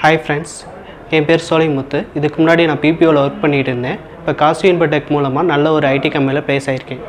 Hi friends, என் பேர் சோலைமுத்து. இதுக்கு முன்னாடி நான் பிபிஓவில் ஒர்க் பண்ணிகிட்டு இருந்தேன். இப்போ காசிவ் இன்ஃபோடெக் மூலமாக நல்ல ஒரு ஐடி கம்பெனியில் ப்ளேஸ் ஆகியிருக்கேன்.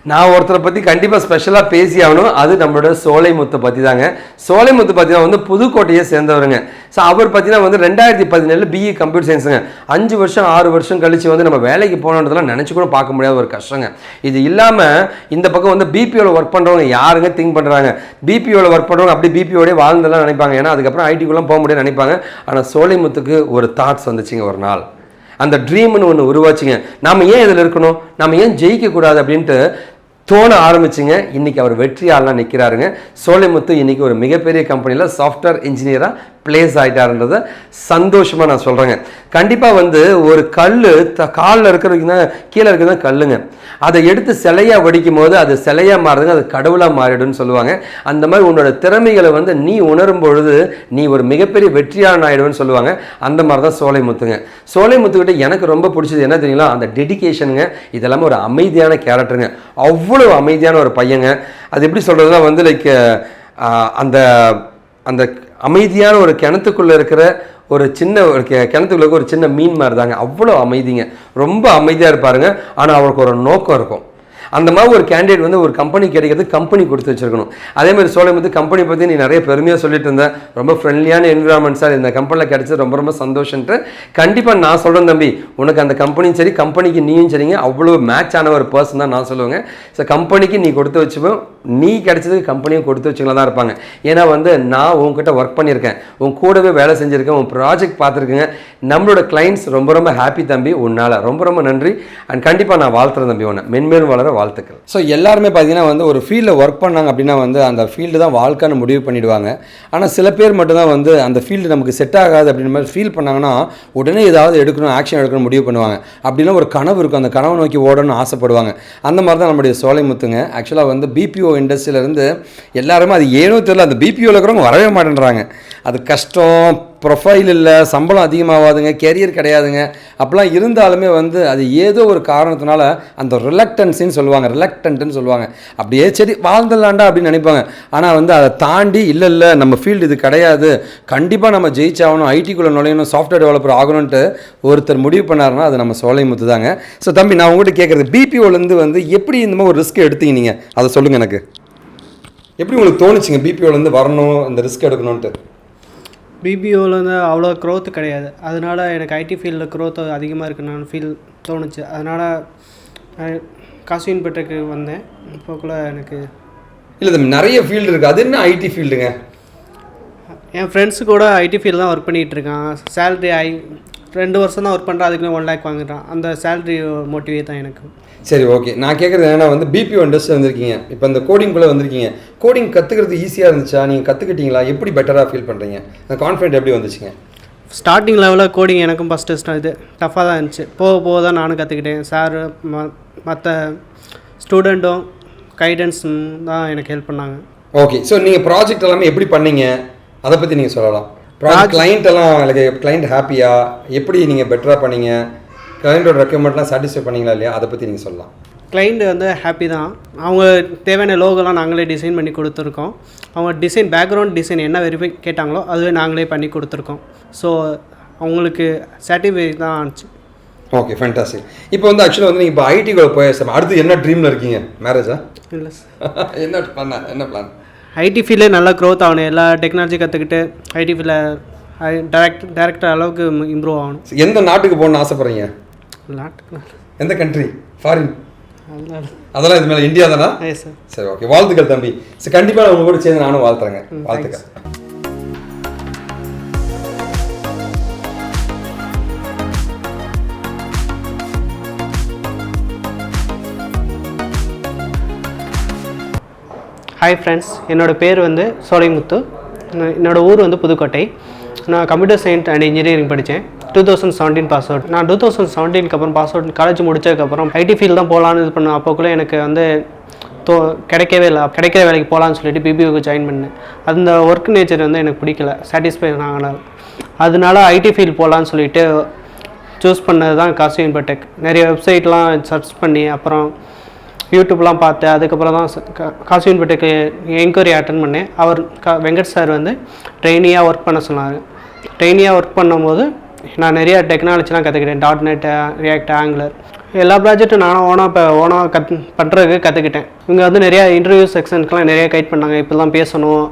நான் ஒருத்தரை பற்றி கண்டிப்பாக ஸ்பெஷலாக பேசி ஆகணும். அது நம்மளோட சோலைமுத்தை பற்றி தாங்க. சோலைமுத்து பார்த்தீங்கன்னா வந்து புதுக்கோட்டையை சேர்ந்தவருங்க. ஸோ அவர் பார்த்தீங்கன்னா வந்து 2017 பிஇ கம்ப்யூட்டர் சயின்ஸுங்க. 5 வருஷம் 6 வருஷம் கழிச்சு வந்து நம்ம வேலைக்கு போனோன்றதெல்லாம் நினச்சி கூட பார்க்க முடியாத ஒரு கஷ்டங்க. இது இல்லாமல் இந்த பக்கம் வந்து பிபிஓவில் ஒர்க் பண்ணுறவங்க யாருங்க திங்க் பண்ணுறாங்க? பிபிஓவில் ஒர்க் பண்ணுறவங்க அப்படி பிபிஓடே வாழ்ந்தெல்லாம் நினைப்பாங்க. ஏன்னா அதுக்கப்புறம் ஐடிக்குள்ளே போக முடியாது நினைப்பாங்க. ஆனால் சோலைமுத்துக்கு ஒரு தாட்ஸ் வந்துச்சுங்க ஒரு நாள். அந்த ட்ரீம்னு ஒன்று உருவாச்சுங்க. நாம் ஏன் இதில் இருக்கணும், நாம் ஏன் ஜெயிக்கக்கூடாது அப்படின்ட்டு தோண ஆரம்பிச்சுங்க. இன்றைக்கி அவர் வெற்றியாளனாக நிற்கிறாருங்க. சோலைமுத்து இன்றைக்கி ஒரு மிகப்பெரிய கம்பெனியில் சாஃப்ட்வேர் இன்ஜினியராக பிளேஸ் ஆகிட்டாருன்றத சந்தோஷமாக நான் சொல்கிறேங்க. கண்டிப்பாக வந்து ஒரு கல் காலில் இருக்கிறதுக்கு தான் கீழே இருக்கிறது தான் கல்லுங்க. அதை எடுத்து சிலையாக வடிக்கும் போது அது சிலையாக மாறுதுங்க, அது கடவுளாக மாறிடுன்னு சொல்லுவாங்க. அந்த மாதிரி உன்னோட திறமைகளை வந்து நீ உணரும் பொழுது நீ ஒரு மிகப்பெரிய வெற்றியாளன் ஆகிடுவேன்னு சொல்லுவாங்க. அந்த மாதிரி தான் சோலைமுத்துங்க. சோலைமுத்துக்கிட்ட எனக்கு ரொம்ப பிடிச்சது என்ன தெரியுங்களா? அந்த டெடிகேஷனுங்க. இதெல்லாமே ஒரு அமைதியான கேரக்டருங்க. அவ்வளோ அமைதியான ஒரு பையங்க. அது எப்படி சொல்கிறதுனா வந்து லைக் அந்த அந்த அமைதியான ஒரு கிணத்துக்குள்ளே இருக்கிற ஒரு சின்ன ஒரு கிணத்துக்குள்ள ஒரு சின்ன மீன் மாதிரி தாங்க. அவ்வளோ அமைதிங்க. ரொம்ப அமைதியாக இருப்பாருங்க. ஆனால் அவருக்கு ஒரு நோக்கம் இருக்கும். அந்த மாதிரி ஒரு கேண்டிடேட் வந்து ஒரு கம்பெனி கிடைக்கிறது கம்பெனி கொடுத்து வச்சிருக்கணும். அதே மாதிரி சோலைமுத்து கம்பெனி பற்றி நீ நிறைய பெருமையாக சொல்லிட்டு இருந்தேன். ரொம்ப ஃப்ரெண்ட்லியான என்விரான்மெண்ட் சார் இந்த கம்பெனியில் கிடைச்சது ரொம்ப ரொம்ப சந்தோஷன்ட்டு. கண்டிப்பாக நான் சொல்கிறேன் தம்பி, உனக்கு அந்த கம்பெனியும் சரி கம்பெனிக்கு நீயும் சரிங்க அவ்வளோ மேட்ச் ஆன ஒரு பர்சன் தான் நான் சொல்லுவேங்க. ஸோ கம்பெனிக்கு நீ கொடுத்து வச்சுப்போம், நீ கிடைச்சதுக்கு கம்பெனியும் கொடுத்து வச்சுங்களா தான் இருப்பாங்க. ஏன்னா வந்து நான் உங்ககிட்ட ஒர்க் பண்ணியிருக்கேன், உன் கூடவே வேலை செஞ்சுருக்கேன், உன் ப்ராஜெக்ட் பார்த்துருக்கேங்க. நம்மளோட கிளைண்ட்ஸ் ரொம்ப ரொம்ப ஹாப்பி தம்பி உன்னால். ரொம்ப ரொம்ப நன்றி. அண்ட் கண்டிப்பாக நான் வாழ்த்துறேன் தம்பி உன்னை மென்மேலும் வளர வாழ்த்துக்கள். ஸோ எல்லாருமே பார்த்தீங்கன்னா வந்து ஒரு ஃபீல்டில் ஒர்க் பண்ணாங்க அப்படின்னா வந்து அந்த ஃபீல்டு தான் வாழ்க்கைன்னு முடிவு பண்ணிவிடுவாங்க. ஆனால் சில பேர் மட்டும்தான் வந்து அந்த ஃபீல்டு நமக்கு செட் ஆகாது அப்படின்ற மாதிரி ஃபீல் பண்ணாங்கன்னா உடனே ஏதாவது எடுக்கணும், ஆக்ஷன் எடுக்கணும் முடிவு பண்ணுவாங்க. அப்படின்னா ஒரு கனவு இருக்கும், அந்த கனவை நோக்கி ஓடணும்னு ஆசைப்படுவாங்க. அந்த மாதிரி தான் நம்முடைய சோலைமுத்துங்க. ஆக்சுவலாக வந்து பிபிஓ இண்டஸ்ட்ரியிலேருந்து எல்லாருமே அது ஏனோ தெரியல, அந்த பிபிஓவில் இருக்கிறவங்க வரவே மாட்டேன்றாங்க. அது கஷ்டம், ப்ரொஃபைல் இல்லை, சம்பளம் அதிகமாகாதுங்க, கெரியர் கிடையாதுங்க. அப்படிலாம் இருந்தாலுமே வந்து அது ஏதோ ஒரு காரணத்தினால அந்த ரிலக்டன்ஸின்னு சொல்லுவாங்க. அப்படியே சரி வாழ்ந்துடலாண்டா அப்படின்னு நினைப்பாங்க. ஆனால் வந்து அதை தாண்டி இல்லை நம்ம ஃபீல்டு இது கிடையாது, கண்டிப்பாக நம்ம ஜெயிச்சாகணும், ஐடிக்குள்ளே நுழையணும், சாஃப்ட்வேர் டெவலப்பர் ஆகணும்ன்ட்டு ஒருத்தர் முடிவு பண்ணாருன்னா அது நம்ம சோலைமுத்து தாங்க. ஸோ தம்பி, நான் உங்கள்கிட்ட கேட்குறது, பிபிஓலேருந்து வந்து எப்படி இந்த மாதிரி ஒரு ரிஸ்க் எடுத்தீங்க நீங்கள்? அதை சொல்லுங்கள். எனக்கு எப்படி உங்களுக்கு தோணுச்சுங்க பிபிஓலேருந்து வரணும், இந்த ரிஸ்க் எடுக்கணுன்ட்டு? பிபிஓவில் வந்து அவ்வளோ க்ரோத் கிடையாது. அதனால் எனக்கு ஐடி ஃபீல்டில் க்ரோத் அதிகமாக இருக்குன்னு தோணுச்சு. அதனால் காசிவ் இன்ஃபோடெக் வந்தேன். இப்போக்குள்ளே எனக்கு இல்லை தம்பி, நிறைய ஃபீல்டு இருக்குது. அது என்ன ஐடி ஃபீல்டுங்க? என் ஃப்ரெண்ட்ஸு கூட ஐடி ஃபீல்டு தான் ஒர்க் பண்ணிகிட்ருக்கான். சேலரி 2 வருஷம் தான் ஒர்க் பண்ணுறான், அதுக்குள்ளே 1 lakh வாங்குறான். அந்த சேலரி மோட்டிவே தான் எனக்கு. சரி, ஓகே. நான் கேட்குறது என்னன்னா வந்து பிபிஓ இண்டஸ்ட்ரி வந்திருக்கீங்க, இப்போ இந்த கோடிங்குள்ளே வந்திருக்கீங்க. கோடிங் கற்றுக்கிறது ஈஸியாக இருந்துச்சா? நீங்கள் கற்றுக்கிட்டீங்களா? எப்படி பெட்டராக ஃபீல் பண்ணுறீங்க? அந்த கான்ஃபிடென்ட் எப்படி வந்துச்சுங்க? ஸ்டார்டிங் லெவலில் கோடிங் எனக்கும் ஃபஸ்ட்டு இது டஃப்பாக தான் இருந்துச்சு. போக தான் நானும் கற்றுக்கிட்டேன். சார் மற்ற ஸ்டூடெண்ட்டும் கைடன்ஸ் தான் எனக்கு ஹெல்ப் பண்ணாங்க. ஓகே. ஸோ நீங்கள் ப்ராஜெக்ட் எல்லாமே எப்படி பண்ணீங்க, அதை பற்றி நீங்கள் சொல்லலாம். கிளைண்ட் எல்லாம் கிளைண்ட் ஹாப்பியா, எப்படி நீங்கள் பெட்டராக பண்ணீங்க, கிளைண்டோட ரெக்யர்மெண்ட்லாம் சாட்டிஸ்ஃபை பண்ணீங்களா இல்லையா, அதை பற்றி நீங்கள் சொல்லலாம். கிளைண்ட் வந்து ஹாப்பி தான். அவங்க தேவையான லோகோலாம் நாங்களே டிசைன் பண்ணி கொடுத்துருக்கோம். அவங்க பேக்ரவுண்ட் டிசைன் என்ன வெரிஃபை கேட்டாங்களோ அதுவே நாங்களே பண்ணி கொடுத்துருக்கோம். ஸோ அவங்களுக்கு சாட்டிஸ்ஃபை தான் ஆச்சு. Okay, fantastic. இப்போ வந்து ஆக்சுவலாக வந்து நீங்கள் இப்போ ஐடிக்குள்ளே போய் அடுத்து என்ன ட்ரீமில் இருக்கீங்க? மேரேஜா? இல்லை சார். என்ன பிளான்? ஐடி ஃபீல்டே நல்லா க்ரோத் ஆகணும், எல்லா டெக்னாலஜி கற்றுக்கிட்டு ஐடி ஃபீல்டில் டேரக்டர் அளவுக்கு இம்ப்ரூவ் ஆகணும். எந்த நாட்டுக்கு போகணுன்னு ஆசைப்பட்றீங்க? நாட்டுக்கு எந்த கண்ட்ரி? ஃபாரின்? அதெல்லாம் இது மேலே இந்தியா தானா? சார். சரி, ஓகே. வாழ்த்துக்கள் தம்பி. சரி, கண்டிப்பாக நான் உங்க கூட சேர்ந்து நானும் வாழ்த்துறேங்க. வாழ்த்துக்கள். ஹாய் ஃப்ரெண்ட்ஸ், என்னோடய பேர் வந்து சோலைமுத்து. என்னோடய ஊர் வந்து புதுக்கோட்டை. நான் கம்ப்யூட்டர் சயின்ஸ் அண்ட் இன்ஜினியரிங் படித்தேன். 2017 பாஸ் அவுட். நான் 2017க்கு அப்புறம் பாஸ் அவுட் காலேஜ் முடிச்சதுக்கப்புறம் ஐடி ஃபீல்டு தான் போகலான்னு இது பண்ணேன். அப்போக்குள்ளே எனக்கு வந்து கிடைக்கவே இல்லை. கிடைக்கிற வேலைக்கு போகலான்னு சொல்லிட்டு பிபிஓக்கு ஜாயின் பண்ணேன். அந்த ஒர்க் நேச்சர் வந்து எனக்கு பிடிக்கல, சாட்டிஸ்ஃபை ஆகலை. அதனால ஐடி ஃபீல்ட் போகலான்னு சொல்லிட்டு சூஸ் பண்ணது தான் காசிவ் இன்ஃபோடெக். நிறைய வெப்சைட்லாம் சர்ச் பண்ணி அப்புறம் யூடியூப்லாம் பார்த்தேன். அதுக்கப்புறம் தான் காசிவ் இன்ஃபோடெக்கு என்கொயரி அட்டன் பண்ணேன். அவர் வெங்கட் சார் வந்து ட்ரெயினியாக ஒர்க் பண்ண சொன்னார். ட்ரெயினியாக ஒர்க் பண்ணும்போது நான் நிறைய டெக்னாலஜிலாம் கற்றுக்கிட்டேன். டாட்நெட், ரியாக்ட், ஆங்குலர் எல்லா ப்ராஜெக்ட்டும் நானும் ஓனாக பண்ணுறதுக்கு கற்றுக்கிட்டேன். இவங்க வந்து நிறையா இன்டர்வியூ செக்ஷனுக்குலாம் நிறைய கைட் பண்ணாங்க. இப்படிலாம் பேசணும்,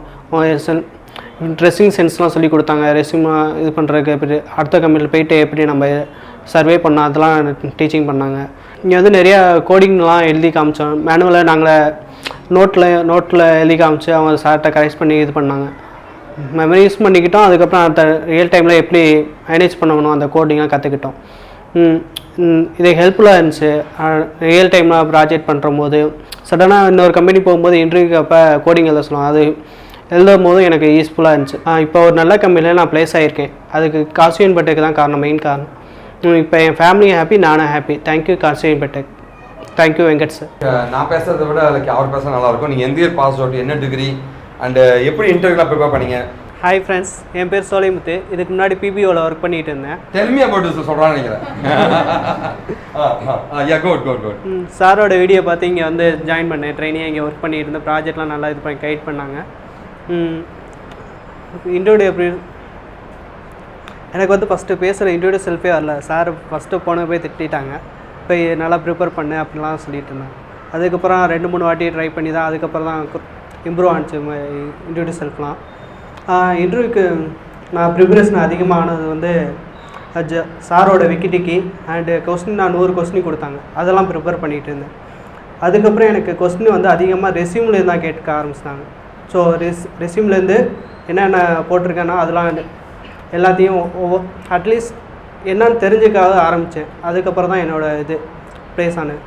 ட்ரெஸ்ஸிங் சென்ஸ்லாம் சொல்லி கொடுத்தாங்க. ரெஸ்யூமா இது பண்ணுறதுக்கு எப்படி அடுத்த கம்பெனியில் போயிட்டு எப்படி நம்ம சர்வே பண்ணோம் அதெல்லாம் டீச்சிங் பண்ணாங்க. இங்கே வந்து நிறையா கோடிங்லாம் எழுதி காமிச்சோம். மேனுவலாக நாங்கள் நோட்டில் எழுதி காமிச்சு அவங்க சார்ட்டை கரெக்ட் பண்ணி இது பண்ணாங்க. மெமரிஸ் பண்ணிக்கிட்டோம். அதுக்கப்புறம் அந்த ரியல் டைமில் எப்படி மேனேஜ் பண்ணணும் அந்த கோடிங்லாம் கற்றுக்கிட்டோம். இது ஹெல்ப்ஃபுல்லாக இருந்துச்சு. ரியல் டைமில் ப்ராஜெக்ட் பண்ணுறம்போது சடனாக இன்னொரு கம்பெனி போகும்போது இன்டர்வியூக்கு அப்போ கோடிங் எழுத சொல்லுவாங்க. அது எழுதும் போதும் எனக்கு யூஸ்ஃபுல்லாக இருந்துச்சு. இப்போ ஒரு நல்ல கம்பெனியில் நான் ப்ளேஸ் ஆகியிருக்கேன். அதுக்கு காசிவ் இன்ஃபோடெக் தான் காரணம், மெயின் காரணம். இப்போ என் ஃபேமிலியும் ஹாப்பி, நானும் happy. Thank you Kaashiv Infotech. Thank you Venkat sir. நான் பேசுகிறத விட அதுக்கு அவர் பேச நல்லாயிருக்கும். நீங்கள் எந்த இயர் பாஸ் அவுட், என்ன டிகிரி அண்டு எப்படி இன்டர்வியூலாம் ப்ரிப்பேர் பண்ணீங்க? ஹாய் ஃப்ரெண்ட்ஸ், என் பேர் சோலைமுத்து. இதுக்கு முன்னாடி பிபிஓவில் ஒர்க் பண்ணிகிட்டு இருந்தேன். டெல்மி அபவுட் திஸ் சொல்கிறான்னு நினைக்கிறேன். சாரோட வீடியோ பார்த்து இங்கே வந்து ஜாயின் பண்ணேன். ட்ரெயினியாக இங்கே ஒர்க் பண்ணிட்டு இருந்தேன். ப்ராஜெக்ட்லாம் நல்லா இது பண்ணி கைட் பண்ணாங்க. இன்ட்ரோடியூ எப்படி எனக்கு வந்து ஃபஸ்ட்டு பேசுகிற இன்ட்ரோடியூ செல்ஃபே வரல. சார் ஃபஸ்ட்டு போன போய் திட்டாங்க. போய் நல்லா ப்ரிப்பேர் பண்ணு அப்படிலாம் சொல்லிட்டு இருந்தேன். அதுக்கப்புறம் 2-3 வாட்டி ட்ரை பண்ணி தான் அதுக்கப்புறம் தான் இம்ப்ரூவ் ஆனிச்சு இன்ட்ரோடியூ செல்ஃப்லாம். இன்டர்வியூக்கு நான் ப்ரிப்பரேஷன் அதிகமானது வந்து சாரோட விக்கிடிக்கி அண்டு கொஸ்டின் நான் 100 கொஸ்டின் கொடுத்தாங்க. அதெல்லாம் ப்ரிப்பேர் பண்ணிகிட்டு இருந்தேன். அதுக்கப்புறம் எனக்கு கொஸ்டின் வந்து அதிகமாக ரெஸ்யூம்லேருந்து தான் கேட்க ஆரம்பிச்சிட்டாங்க. ஸோ ரெஸ்யூம்லேருந்து என்னென்ன போட்டிருக்கேன்னா அதெல்லாம் எல்லாத்தையும் அட்லீஸ்ட் என்னன்னு தெரிஞ்சுக்காத ஆரம்பித்தேன். அதுக்கப்புறம் தான் என்னோடய இது ப்ளேஸ் ஆனது.